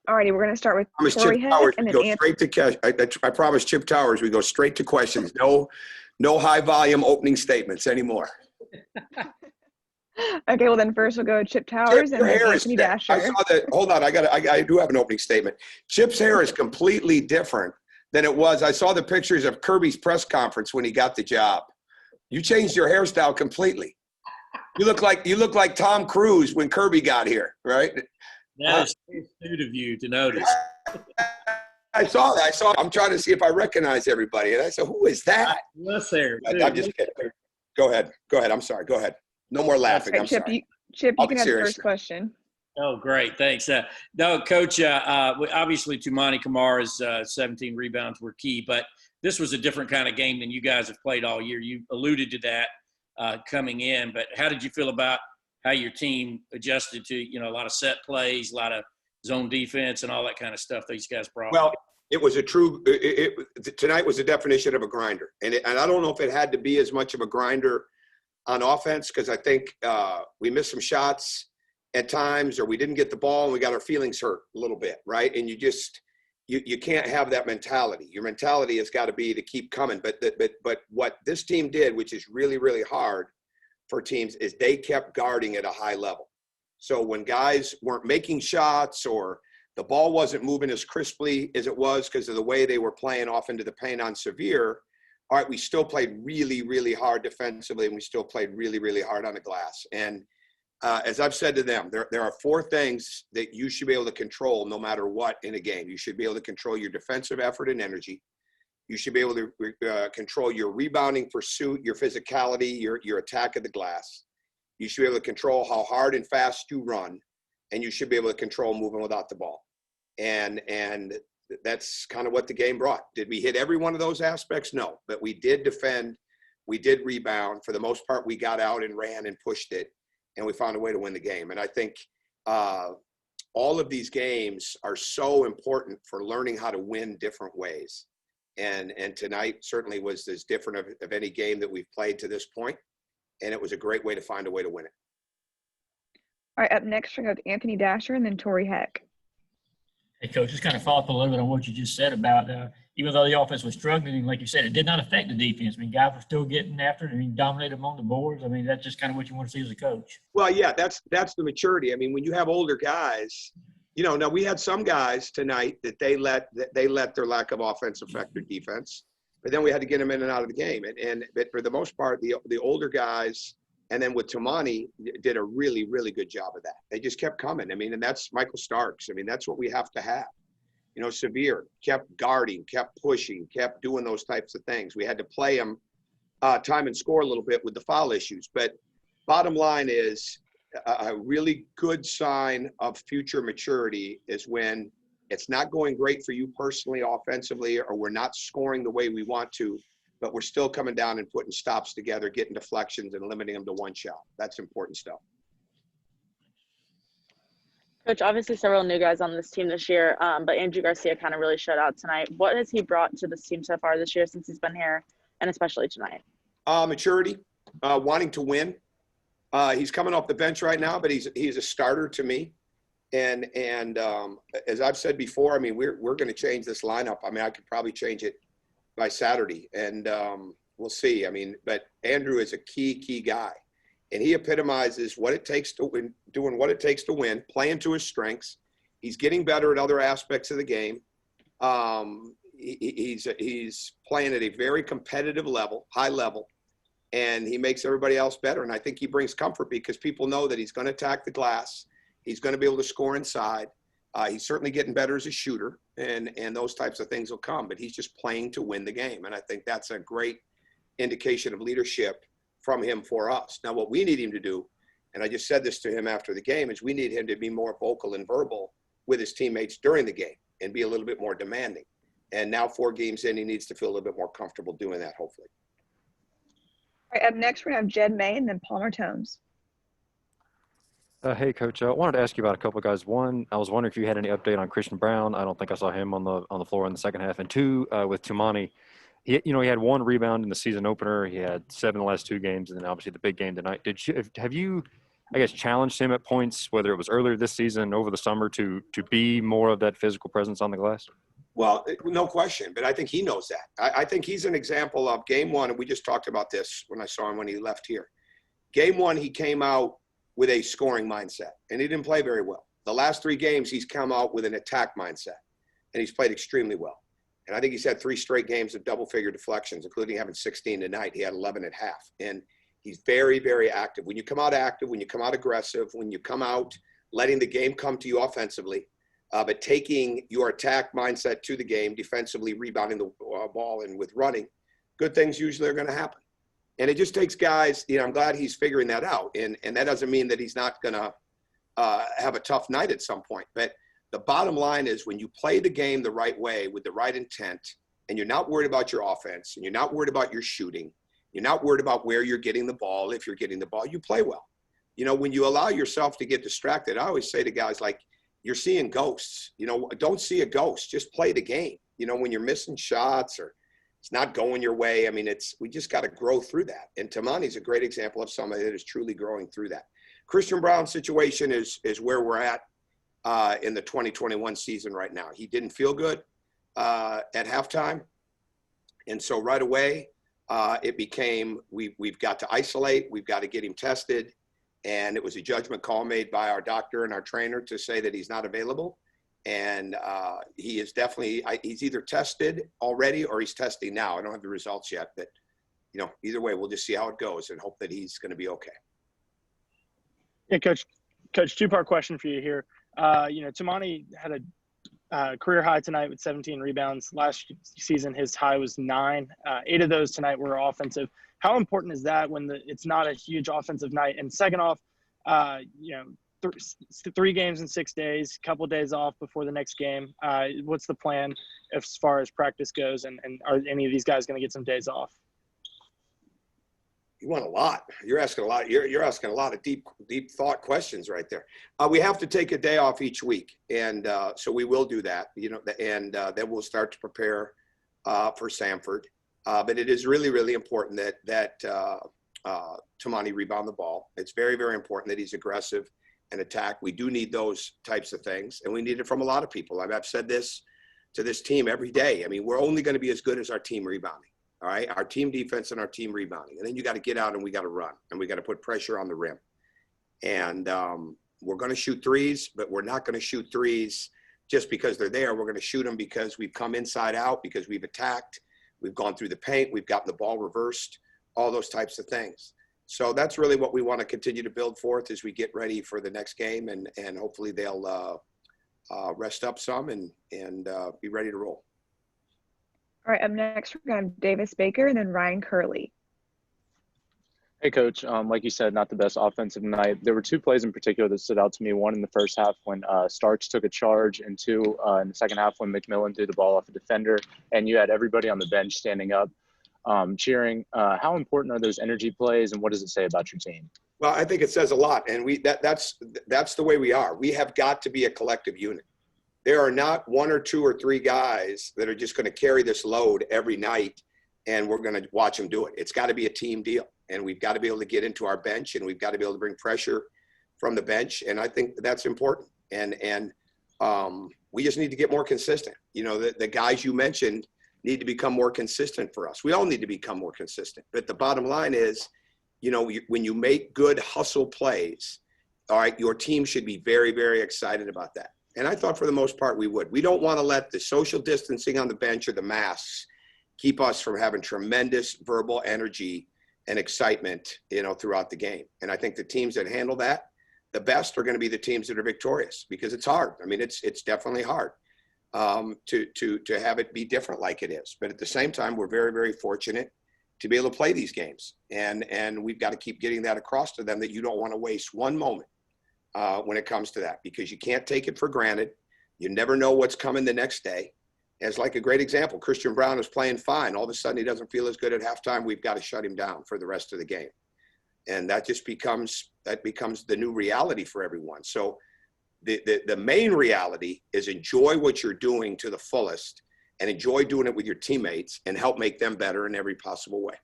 Alrighty, we're going to start with promise Tori Chip Heck Towers, and we then go Anthony. straight to cash. I promise Chip Towers, we go straight to questions. No high volume opening statements anymore. Okay, well then first we'll go Chip Chip, Towers and your then hair is Anthony thick. I Dasher. saw that. Hold on, I do have an opening statement. Chip's hair is completely different than it was. I saw the pictures of Kirby's press conference when he got the job. You changed your hairstyle completely. You look like Tom Cruise when Kirby got here, right? That is so astute of you to notice. I saw that. I'm trying to see if I recognize everybody. And I said, who is that? Yes, there. I'm just kidding. Go ahead. I'm sorry. Go ahead. No more laughing. I'm Chip, sorry. You I'll can be have the serious first now. question. Oh, great. Thanks. No, Coach, obviously Tumani Kamara's 17 rebounds were key, but this was a different kind of game than you guys have played all year. You alluded to that coming in, but how did you feel about how your team adjusted to, a lot of set plays, a lot of zone defense and all that kind of stuff these guys brought? Well, it was tonight was the definition of a grinder. And I don't know if it had to be as much of a grinder on offense, because I think we missed some shots at times, or we didn't get the ball and we got our feelings hurt a little bit, right? And you can't have that mentality. Your mentality has got to be to keep coming. But what this team did, which is really, really hard for teams, is they kept guarding at a high level. So when guys weren't making shots or the ball wasn't moving as crisply as it was because of the way they were playing off into the paint on Severe, all right, we still played really, really hard defensively, and we still played really, really hard on the glass. And as I've said to them, there are four things that you should be able to control no matter what in a game. You should be able to control your defensive effort and energy. You should be able to control your rebounding pursuit, your physicality, your attack of the glass. You should be able to control how hard and fast you run, and you should be able to control moving without the ball. And that's kind of what the game brought. Did we hit every one of those aspects? No, but we did defend. We did rebound. For the most part, we got out and ran and pushed it, and we found a way to win the game. And I think all of these games are so important for learning how to win different ways. And tonight certainly was as different of any game that we've played to this point. And it was a great way to find a way to win it. All right, up next, we're going to go with Anthony Dasher and then Tori Heck. Hey, Coach, just kind of follow up a little bit on what you just said about even though the offense was struggling, like you said, it did not affect the defense. I mean, guys were still getting after it. I mean, dominated them on the boards. I mean, that's just kind of what you want to see as a coach. Well, yeah, that's the maturity. I mean, when you have older guys, now we had some guys tonight that they let their lack of offense affect their defense, but then we had to get them in and out of the game. But for the most part, the older guys, and then with Tumani, did a really, really good job of that. They just kept coming. I mean, and that's Michael Starks. I mean, that's what we have to have. Severe kept guarding, kept pushing, kept doing those types of things. We had to play him time and score a little bit with the foul issues. But bottom line is a really good sign of future maturity is when it's not going great for you personally offensively, or we're not scoring the way we want to, but we're still coming down and putting stops together, getting deflections and limiting them to one shot. That's important stuff. Coach, obviously several new guys on this team this year, but Andrew Garcia kind of really showed out tonight. What has he brought to this team so far this year since he's been here, and especially tonight? Maturity, wanting to win. He's coming off the bench right now, but he's a starter to me. And as I've said before, I mean, we're going to change this lineup. I mean, I could probably change it by Saturday, and we'll see. I mean, but Andrew is a key guy. And he epitomizes what it takes to win, doing what it takes to win, playing to his strengths. He's getting better at other aspects of the game. He's playing at a very competitive level, high level, and he makes everybody else better. And I think he brings comfort because people know that he's going to attack the glass. He's going to be able to score inside. He's certainly getting better as a shooter, and those types of things will come. But he's just playing to win the game, and I think that's a great indication of leadership from him for us. Now, what we need him to do, and I just said this to him after the game, is we need him to be more vocal and verbal with his teammates during the game and be a little bit more demanding. And now 4 games in, he needs to feel a little bit more comfortable doing that, hopefully. All right, up next, we're going to have Jed May and then Palmer Tomes. Hey, Coach. I wanted to ask you about a couple of guys. One, I was wondering if you had any update on Christian Brown. I don't think I saw him on the floor in the second half. And 2, with Tumani, he had 1 rebound in the season opener. He had 7 in the last 2 games, and then obviously the big game tonight. Have you I guess, challenged him at points, whether it was earlier this season, over the summer, to be more of that physical presence on the glass? Well, no question, but I think he knows that. I think he's an example of game one, and we just talked about this when I saw him when he left here. Game one, he came out with a scoring mindset, and he didn't play very well. The last 3 games, he's come out with an attack mindset, and he's played extremely well. And I think he's had 3 straight games of double-figure deflections, including having 16 tonight. He had 11 at half, and he's very, very active. When you come out active, when you come out aggressive, when you come out letting the game come to you offensively, but taking your attack mindset to the game, defensively rebounding the ball and with running, good things usually are going to happen. And it just takes guys, I'm glad he's figuring that out. And that doesn't mean that he's not going to have a tough night at some point. But the bottom line is when you play the game the right way with the right intent, and you're not worried about your offense, and you're not worried about your shooting, you're not worried about where you're getting the ball. If you're getting the ball, you play well. When you allow yourself to get distracted, I always say to guys, like, you're seeing ghosts. Don't see a ghost. Just play the game. When you're missing shots or it's not going your way, we just got to grow through that. And Tamani's a great example of somebody that is truly growing through that. Christian Brown's situation is where we're at in the 2021 season right now. He didn't feel good at halftime. And so right away, it became, we've got to isolate, we've got to get him tested. And it was a judgment call made by our doctor and our trainer to say that he's not available. And he is definitely, he's either tested already or he's testing now. I don't have the results yet, but either way, we'll just see how it goes and hope that he's going to be okay. Yeah, Coach, 2-part question for you here. Tamani had a career high tonight with 17 rebounds. Last season, his high was 9. 8 of those tonight were offensive. How important is that when it's not a huge offensive night? And second off, 3 games in 6 days, couple days off before the next game. What's the plan as far as practice goes? And are any of these guys going to get some days off? You want a lot. You're asking a lot. You're asking a lot of deep thought questions right there. We have to take a day off each week, and so we will do that. And then we'll start to prepare for Samford. But it is really, really important that Tamani rebound the ball. It's very, very important that he's aggressive and attack. We do need those types of things, and we need it from a lot of people. I've said this to this team every day. We're only going to be as good as our team rebounding. All right, our team defense and our team rebounding. And then you got to get out and we got to run and we got to put pressure on the rim. And we're going to shoot threes, but we're not going to shoot threes just because they're there. We're going to shoot them because we've come inside out, because we've attacked, we've gone through the paint, we've gotten the ball reversed, all those types of things. So that's really what we want to continue to build forth as we get ready for the next game. And hopefully they'll rest up some and be ready to roll. All right, up next, we're going to have Davis Baker and then Ryan Curley. Hey, Coach. Like you said, not the best offensive night. There were 2 plays in particular that stood out to me. One in the first half when Starks took a charge, and 2 in the second half when McMillan threw the ball off a defender, and you had everybody on the bench standing up, cheering. How important are those energy plays, and what does it say about your team? Well, I think it says a lot, and that's the way we are. We have got to be a collective unit. There are not 1 or 2 or 3 guys that are just going to carry this load every night and we're going to watch them do it. It's got to be a team deal, and we've got to be able to get into our bench, and we've got to be able to bring pressure from the bench. And I think that's important. And we just need to get more consistent. The guys you mentioned need to become more consistent for us. We all need to become more consistent. But the bottom line is, when you make good hustle plays, all right, your team should be very, very excited about that. And I thought for the most part we would. We don't want to let the social distancing on the bench or the masks keep us from having tremendous verbal energy and excitement, throughout the game. And I think the teams that handle that the best are going to be the teams that are victorious, because it's hard. It's definitely hard to have it be different like it is. But at the same time, we're very, very fortunate to be able to play these games. And we've got to keep getting that across to them, that you don't want to waste one moment when it comes to that, because you can't take it for granted. You never know what's coming the next day. As like a great example, Christian Brown is playing fine. All of a sudden he doesn't feel as good at halftime. We've got to shut him down for the rest of the game. And that just becomes the new reality for everyone. So the main reality is enjoy what you're doing to the fullest, and enjoy doing it with your teammates, and help make them better in every possible way.